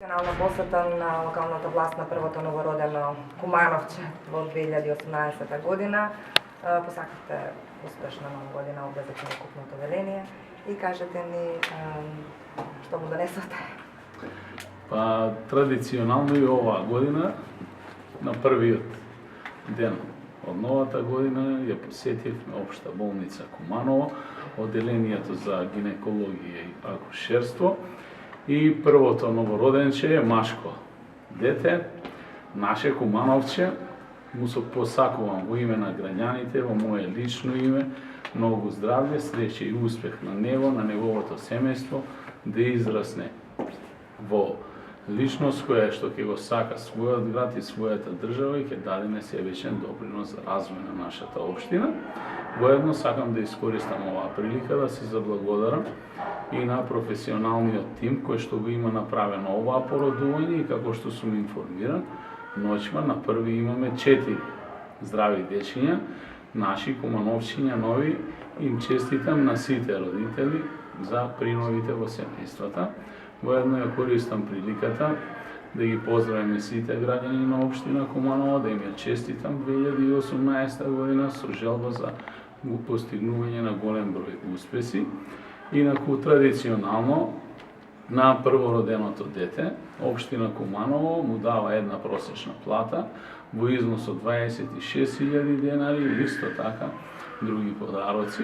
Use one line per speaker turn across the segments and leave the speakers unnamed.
Национална посета на локалната власт на првото новородено Кумановче во 2018 година. Посакавте успешна нова година, облезете на купното веление и кажете ни што му донесоте.
Па традиционално и оваа година на првиот ден од новата година ја посетив на Општа болница Куманово, одделението за гинекологија и акушерство. И првото новороденче е машко дете, наше Кумановче. Му се посакувам во име на граѓаните, во мое лично име, многу здравје, среќа и успех на него, на неговото семејство, да израсне во личност која што ќе го сака својот град и својата држава и ќе даде несебичен допринос за развој на нашата општина. Воедно сакам да искористам оваа прилика да се заблагодарам и на професионалниот тим кој што го има направено оваа породување и како што сум информиран, ноќма на први имаме 4 здрави дечиња, наши кумановчиња нови, им честитам на сите родители за приновите во семејствата. Воедно ја користам приликата да ги поздравам и сите граѓани на општина Куманово, да им ја честитам 2018 година со желба за постигнување на голем број успеси. Инаку традиционално на првороденото дете општина Куманово му дава една просечна плата во износ од 26.000 денари и исто така други подароци.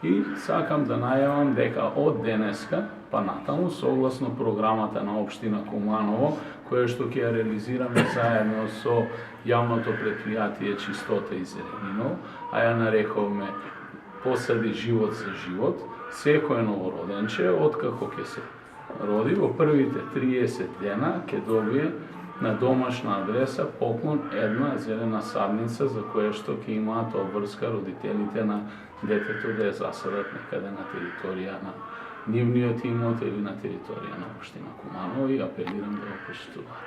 И сакам да најавам дека од денеска па натаму, согласно програмата на општина Куманово, која што ќе ја реализираме заедно со јавното претпријатие Чистота и зеленина, а ја нарекуваме Посади живот за живот, секој новороденче, откако ќе се роди, во првите 30 дена ќе добие на домашна адреса поклон една зелена садница за која што ќе имаат обврска родителите на детето да ја засадат некаде на територија на нивниот имот или на територија на општина Куманово и апелирам да го почитуваат.